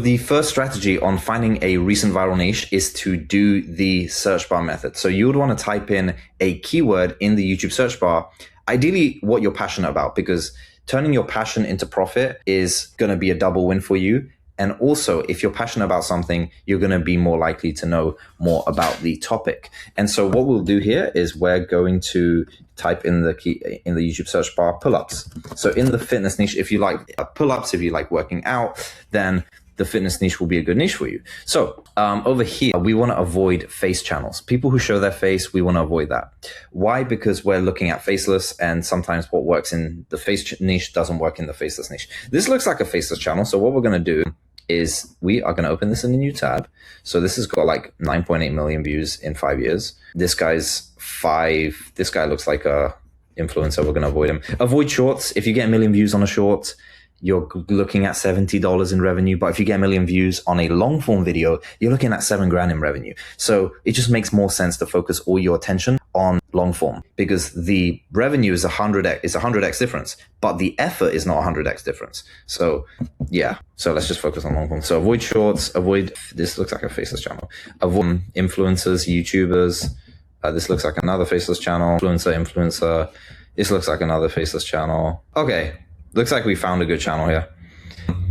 The first strategy on finding a recent viral niche is to do the search bar method. So you would want to type in a keyword in the YouTube search bar, ideally what you're passionate about, because turning your passion into profit is going to be a double win for you. And also, if you're passionate about something, you're going to be more likely to know more about the topic. And so what we'll do here is we're going to type in the key in the YouTube search bar, pull-ups. So in the fitness niche, if you like pull-ups, if you like working out, then the fitness niche will be a good niche for you. So over here, we want to avoid face channels. People who show their face, we want to avoid that. Why? Because we're looking at faceless, and sometimes what works in the face niche doesn't work in the faceless niche. This looks like a faceless channel. So what we're going to do is we are going to open this in a new tab. So this has got like 9.8 million views in 5 years. This guy's 5. This guy looks like a influencer. We're going to avoid him. Avoid shorts. If you get 1 million views on a short, you're looking at $70 in revenue. But if you get 1 million views on a long form video, you're looking at $7,000 in revenue. So it just makes more sense to focus all your attention on long form, because the revenue is 100x difference, but the effort is not 100x difference. So yeah, so let's just focus on long form. So avoid shorts, avoid, this looks like a faceless channel, avoid influencers, YouTubers. This looks like another faceless channel, influencer. This looks like another faceless channel. Okay. Looks like we found a good channel here.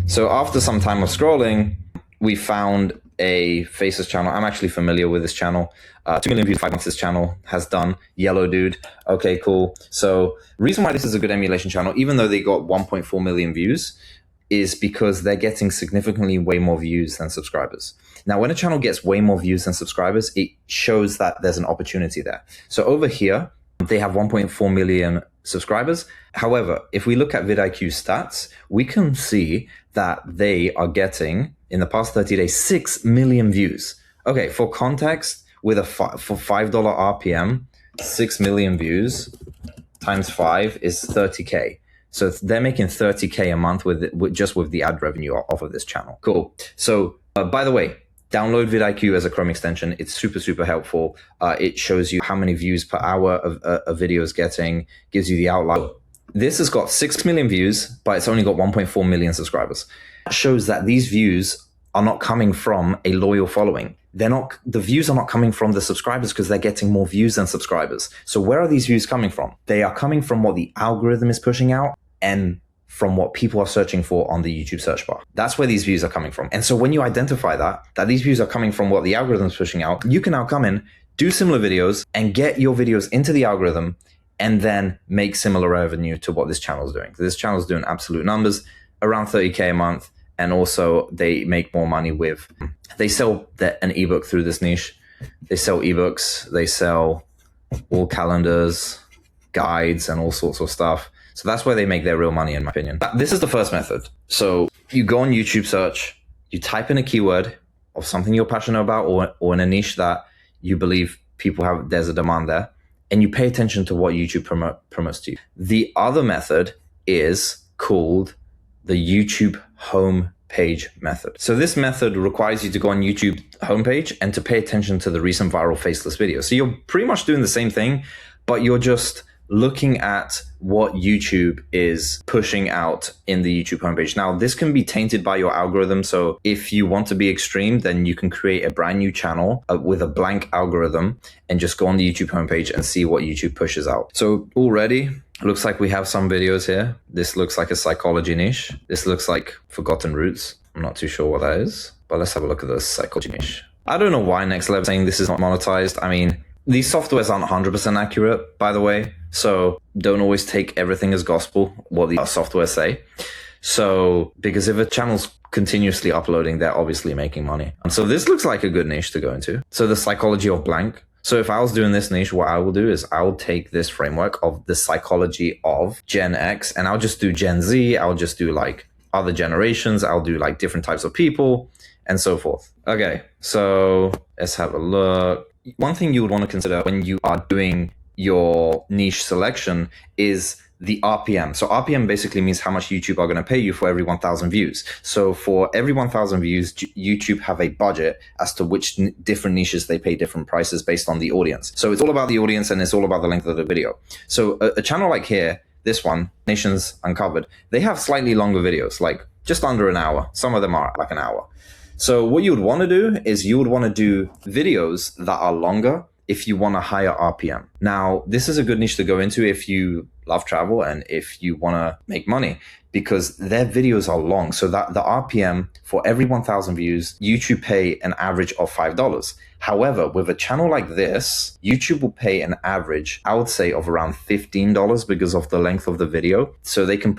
So after some time of scrolling, we found a faceless channel. I'm actually familiar with this channel. 2 million views, 5 months this channel has done. Yellow dude. Okay, cool. So reason why this is a good emulation channel, even though they got 1.4 million views, is because they're getting significantly way more views than subscribers. Now, when a channel gets way more views than subscribers, it shows that there's an opportunity there. So over here, they have 1.4 million subscribers. However, if we look at vidIQ stats, we can see that they are getting, in the past 30 days, 6 million views. Okay, for context, with a for $5 RPM, 6 million views times 5 is 30K. So they're making 30K a month just with the ad revenue off of this channel. Cool. So by the way, download vidIQ as a Chrome extension. It's super, super helpful. It shows you how many views per hour a video is getting, gives you the outline. This has got 6 million views, but it's only got 1.4 million subscribers. That shows that these views are not coming from a loyal following. The views are not coming from the subscribers because they're getting more views than subscribers. So where are these views coming from? They are coming from what the algorithm is pushing out and from what people are searching for on the YouTube search bar. That's where these views are coming from. And so when you identify that these views are coming from what the algorithm is pushing out, you can now come in, do similar videos, and get your videos into the algorithm, and then make similar revenue to what this channel is doing. This channel is doing absolute numbers, around 30K a month. And also they make more money they sell an ebook through this niche. They sell ebooks, they sell all calendars, guides, and all sorts of stuff. So that's where they make their real money, in my opinion. This is the first method. So you go on YouTube search, you type in a keyword of something you're passionate about or in a niche that you believe there's a demand there, and you pay attention to what YouTube promotes to you. The other method is called the YouTube homepage method. So this method requires you to go on YouTube homepage and to pay attention to the recent viral faceless videos. So you're pretty much doing the same thing, but you're just looking at what YouTube is pushing out in the YouTube homepage. Now, this can be tainted by your algorithm. So if you want to be extreme, then you can create a brand new channel with a blank algorithm and just go on the YouTube homepage and see what YouTube pushes out. So already, looks like we have some videos here. This looks like a psychology niche. This looks like Forgotten Roots. I'm not too sure what that is, but let's have a look at this psychology niche. I don't know why Next Level is saying this is not monetized. I mean, these softwares aren't 100% accurate, by the way. So don't always take everything as gospel, what the software say. So, because if a channel's continuously uploading, they're obviously making money. And so this looks like a good niche to go into. So the psychology of blank. So if I was doing this niche, what I will do is I will take this framework of the psychology of Gen X, and I'll just do Gen Z. I'll just do like other generations. I'll do like different types of people and so forth. Okay, so let's have a look. One thing you would want to consider when you are doing your niche selection is the RPM. So RPM basically means how much YouTube are going to pay you for every 1,000 views. So for every 1,000 views, YouTube have a budget as to which different niches they pay different prices based on the audience. So it's all about the audience and it's all about the length of the video. So a channel like here, this one, Nations Uncovered, they have slightly longer videos, like just under an hour. Some of them are like an hour. So what you would want to do is you would want to do videos that are longer if you want a higher RPM. Now, this is a good niche to go into if you love travel and if you want to make money, because their videos are long. So that the RPM for every 1,000 views, YouTube pay an average of $5. However, with a channel like this, YouTube will pay an average, I would say, of around $15 because of the length of the video. So they can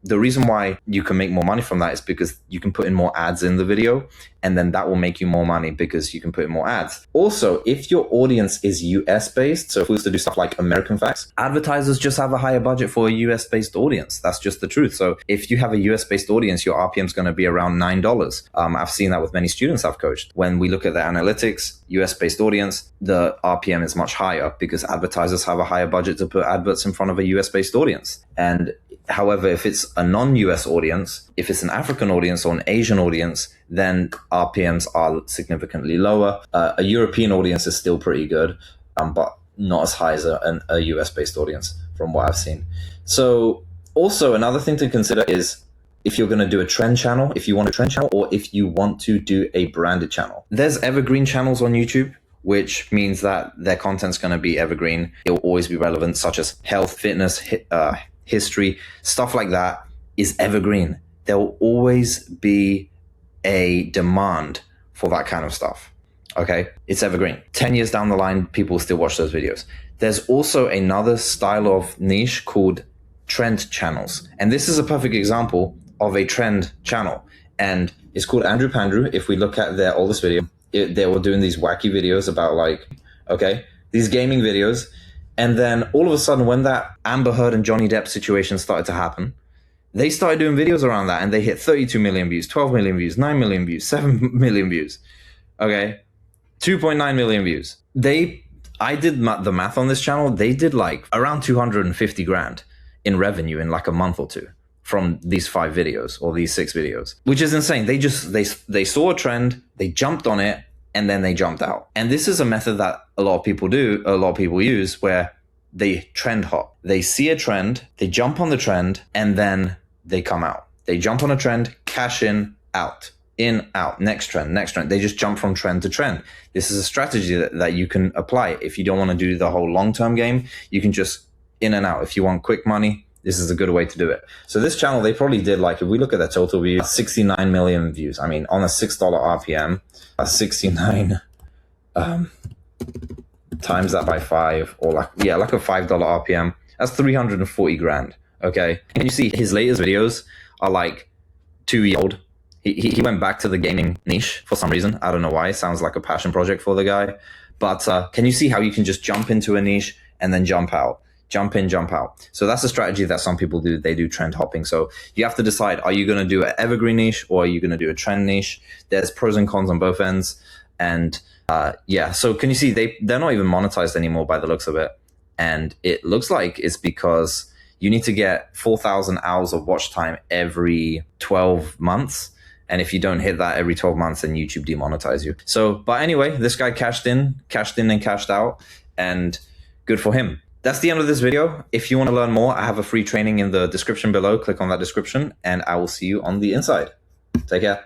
the reason why you can make more money from that is because you can put in more ads in the video, and then that will make you more money because you can put in more ads. Also, if your audience is US based, so if we was to do stuff like American facts, advertisers just have a higher budget for a US based audience. That's just the truth. So if you have a US based audience, your RPM is going to be around $9. I've seen that with many students I've coached. When we look at the analytics, US based audience, the RPM is much higher because advertisers have a higher budget to put adverts in front of a US based audience. And however, if it's a non-US audience, if it's an African audience or an Asian audience, then RPMs are significantly lower. A European audience is still pretty good, but not as high as a US-based audience from what I've seen. So also another thing to consider is if you're going to do a trend channel, if you want a trend channel, or if you want to do a branded channel. There's evergreen channels on YouTube, which means that their content's going to be evergreen. It will always be relevant, such as health, fitness, history, stuff like that is evergreen. There will always be a demand for that kind of stuff. Okay, it's evergreen. 10 years down the line, people will still watch those videos. There's also another style of niche called trend channels. And this is a perfect example of a trend channel. And it's called Andrew Pandrew. If we look at their oldest video, they were doing these wacky videos about these gaming videos. And then all of a sudden, when that Amber Heard and Johnny Depp situation started to happen, they started doing videos around that and they hit 32 million views, 12 million views, 9 million views, 7 million views. Okay. 2.9 million views. I did the math on this channel. They did like around 250 grand in revenue in like a month or two from these 5 videos or these 6 videos, which is insane. They saw a trend, they jumped on it, and then they jumped out. And this is a method that a lot of people use, where they trend hop. They see a trend, they jump on the trend, and then they come out. They jump on a trend, cash in, out, next trend. They just jump from trend to trend. This is a strategy that you can apply. If you don't want to do the whole long-term game, you can just in and out. If you want quick money, this is a good way to do it. So this channel, they probably did, like, if we look at their total views, 69 million views. I mean, on a $6 RPM, 69 times that by 5, or like a $5 RPM, that's 340 grand. Okay. And you see his latest videos are like 2 years old. He went back to the gaming niche for some reason. I don't know why. It sounds like a passion project for the guy. But can you see how you can just jump into a niche and then jump out? Jump in, jump out. So that's a strategy that some people do. They do trend hopping. So you have to decide, are you going to do an evergreen niche or are you going to do a trend niche? There's pros and cons on both ends. And so can you see they're not even monetized anymore by the looks of it. And it looks like it's because you need to get 4,000 hours of watch time every 12 months. And if you don't hit that every 12 months, then YouTube demonetize you. So, but anyway, this guy cashed in and cashed out, and good for him. That's the end of this video. If you want to learn more, I have a free training in the description below. Click on that description and I will see you on the inside. Take care.